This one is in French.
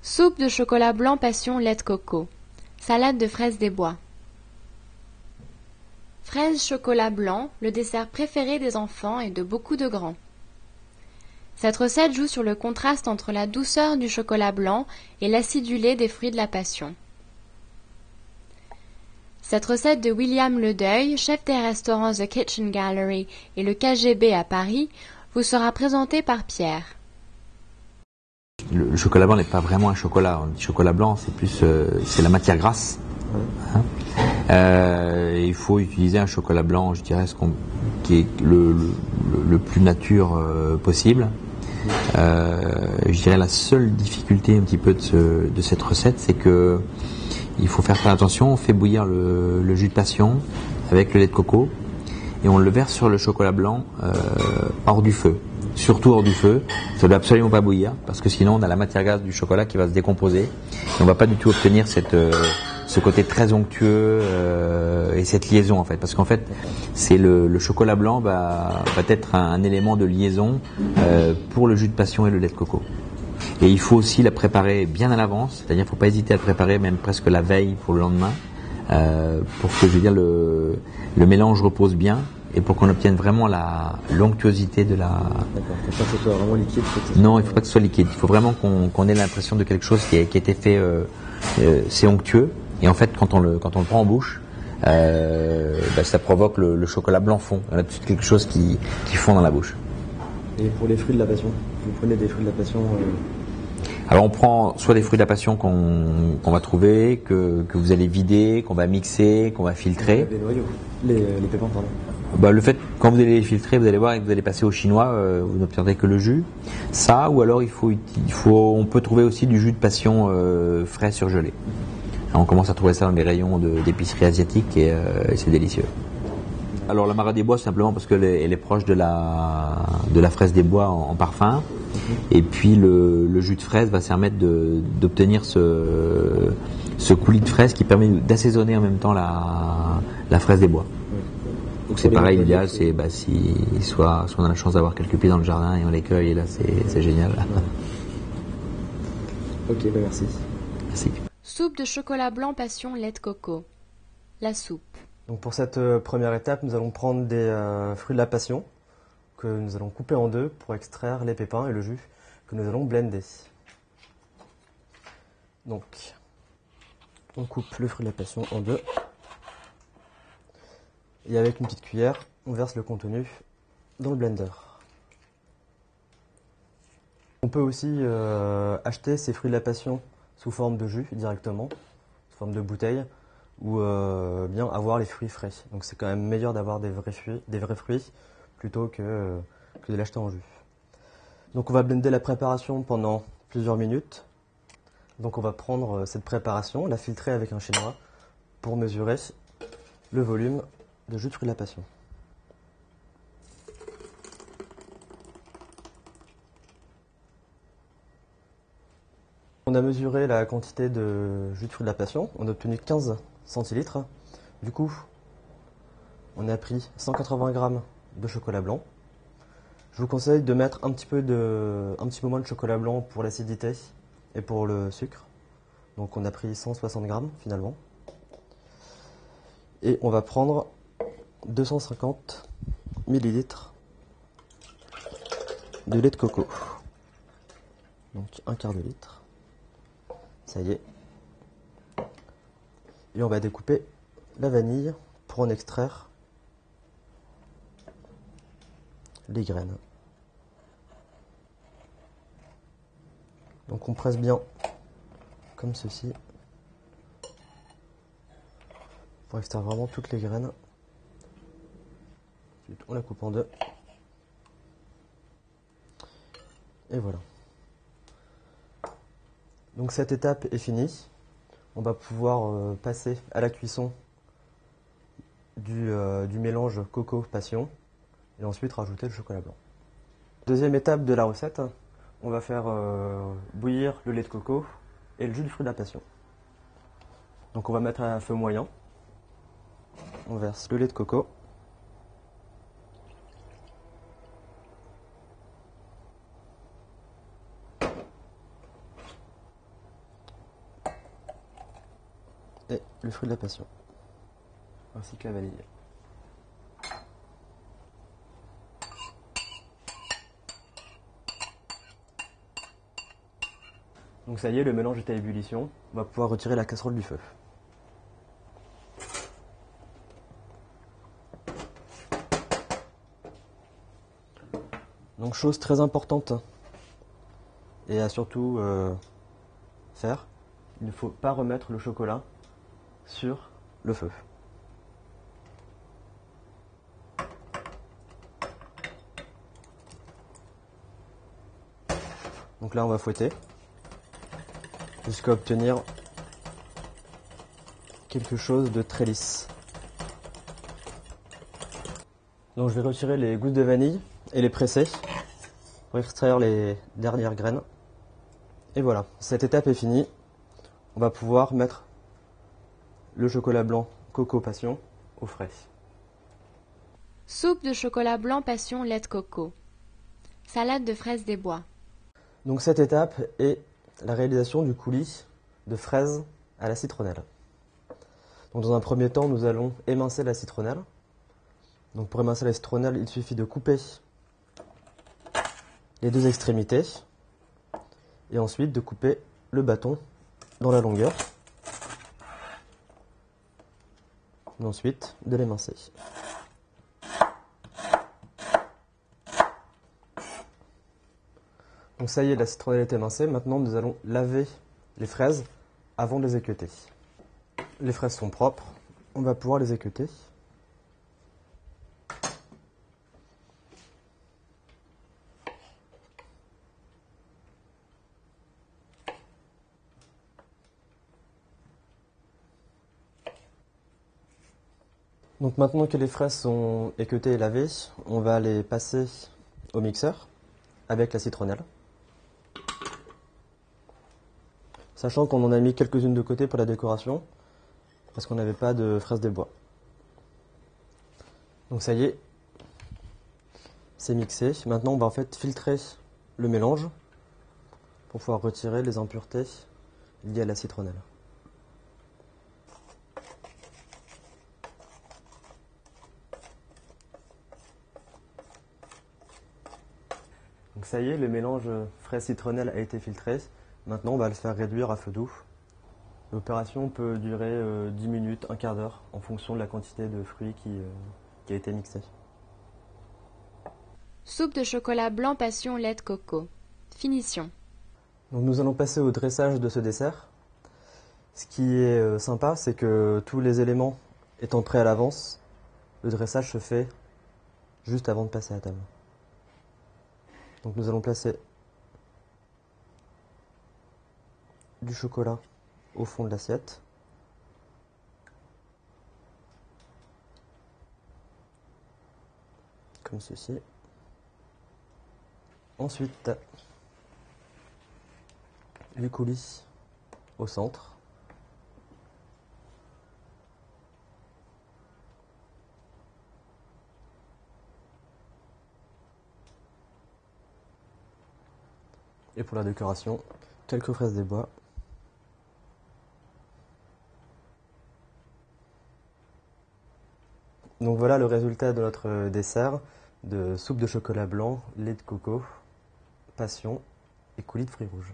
Soupe de chocolat blanc passion lait de coco. Salade de fraises des bois. Fraises chocolat blanc, le dessert préféré des enfants et de beaucoup de grands. Cette recette joue sur le contraste entre la douceur du chocolat blanc et l'acidulé des fruits de la passion. Cette recette de William Ledeuil, chef des restaurants The Kitchen Gallery et le KGB à Paris, vous sera présentée par Pierre. Le chocolat blanc n'est pas vraiment un chocolat. On dit chocolat blanc, c'est plus c'est la matière grasse. Hein. Il faut utiliser un chocolat blanc, je dirais, qui est le plus nature possible. Je dirais la seule difficulté un petit peu de cette recette, c'est que il faut faire très attention. On fait bouillir le jus de passion avec le lait de coco et on le verse sur le chocolat blanc hors du feu. Surtout hors du feu, ça ne doit absolument pas bouillir parce que sinon on a la matière grasse du chocolat qui va se décomposer et on ne va pas du tout obtenir ce côté très onctueux et cette liaison en fait, parce qu'en fait c'est le chocolat blanc va être un élément de liaison pour le jus de passion et le lait de coco. Et il faut aussi la préparer bien à l'avance, c'est-à-dire qu'il ne faut pas hésiter à préparer même presque la veille pour le lendemain pour que le mélange repose bien. Et pour qu'on obtienne vraiment l'onctuosité de la... D'accord, il faut pas que ce soit vraiment liquide. Non, il ne faut pas que ce soit liquide. Il faut vraiment qu'on ait l'impression de quelque chose qui a été fait, c'est onctueux. Et en fait, quand on le prend en bouche, ça provoque le chocolat blanc fond. On a tout quelque chose qui fond dans la bouche. Et pour les fruits de la passion, vous prenez des fruits de la passion Alors on prend soit des fruits de la passion qu'on va trouver, que vous allez vider, qu'on va mixer, qu'on va filtrer. Les noyaux, les pépins, pardon. Le fait, quand vous allez les filtrer, vous allez voir et que vous allez passer au chinois, vous n'obtiendrez que le jus. Ça, ou alors on peut trouver aussi du jus de passion frais surgelé. Alors, on commence à trouver ça dans les rayons d'épicerie asiatique et c'est délicieux. Alors la Mara des bois, simplement parce qu'elle est proche de la fraise des bois en parfum. Et puis le jus de fraise va permettre d'obtenir ce coulis de fraise qui permet d'assaisonner en même temps la fraise des bois. Donc c'est pareil, l'idéal c'est soit on a la chance d'avoir quelques pieds dans le jardin et on les cueille et là c'est génial. Ok, merci. Merci. Soupe de chocolat blanc passion lait de coco. La soupe. Donc pour cette première étape, nous allons prendre des fruits de la passion que nous allons couper en deux pour extraire les pépins et le jus que nous allons blender. Donc on coupe le fruit de la passion en deux. Et avec une petite cuillère, on verse le contenu dans le blender. On peut aussi acheter ces fruits de la passion sous forme de jus directement, sous forme de bouteille, ou bien avoir les fruits frais. Donc c'est quand même meilleur d'avoir des vrais fruits plutôt que de l'acheter en jus. Donc on va blender la préparation pendant plusieurs minutes. Donc on va prendre cette préparation, la filtrer avec un chinois pour mesurer le volume de jus de fruits de la passion. On a mesuré la quantité de jus de fruits de la passion, on a obtenu 15 centilitres. Du coup, on a pris 180 g de chocolat blanc. Je vous conseille de mettre un petit peu moins de chocolat blanc pour l'acidité et pour le sucre. Donc on a pris 160 g finalement. Et on va prendre 250 ml de lait de coco. Donc un quart de litre. Ça y est. Et on va découper la vanille pour en extraire les graines. Donc on presse bien comme ceci pour extraire vraiment toutes les graines. On la coupe en deux. Et voilà. Donc cette étape est finie. On va pouvoir passer à la cuisson du mélange coco passion et ensuite rajouter le chocolat blanc. Deuxième étape de la recette, on va faire bouillir le lait de coco et le jus de fruits de la passion. Donc on va mettre à un feu moyen. On verse le lait de coco. et le fruit de la passion, ainsi que la vanille. Donc ça y est, le mélange est à ébullition. On va pouvoir retirer la casserole du feu. Donc chose très importante et à surtout faire, il ne faut pas remettre le chocolat sur le feu. Donc là on va fouetter jusqu'à obtenir quelque chose de très lisse. Donc je vais retirer les gousses de vanille et les presser pour extraire les dernières graines. Et voilà, cette étape est finie. On va pouvoir mettre le chocolat blanc coco passion au frais. Soupe de chocolat blanc passion lait de coco. Salade de fraises des bois. Donc cette étape est la réalisation du coulis de fraises à la citronnelle. Donc dans un premier temps, nous allons émincer la citronnelle. Donc pour émincer la citronnelle, il suffit de couper les deux extrémités et ensuite de couper le bâton dans la longueur et ensuite de l'émincer. Donc ça y est, la citronnelle est émincée. Maintenant, nous allons laver les fraises avant de les équeuter. Les fraises sont propres, on va pouvoir les équeuter. Donc maintenant que les fraises sont équeutées et lavées, on va les passer au mixeur avec la citronnelle. Sachant qu'on en a mis quelques-unes de côté pour la décoration, parce qu'on n'avait pas de fraises des bois. Donc ça y est, c'est mixé. Maintenant on va en fait filtrer le mélange pour pouvoir retirer les impuretés liées à la citronnelle. Donc ça y est, le mélange fraise-citronnelle a été filtré. Maintenant, on va le faire réduire à feu doux. L'opération peut durer 10 minutes, un quart d'heure, en fonction de la quantité de fruits qui a été mixée. Soupe de chocolat blanc passion lait de coco. Finition. Donc nous allons passer au dressage de ce dessert. Ce qui est sympa, c'est que tous les éléments étant prêts à l'avance, le dressage se fait juste avant de passer à table. Donc nous allons placer du chocolat au fond de l'assiette. Comme ceci. Ensuite, les coulis au centre. Et pour la décoration, quelques fraises des bois. Donc voilà le résultat de notre dessert de soupe de chocolat blanc, lait de coco, passion et coulis de fruits rouges.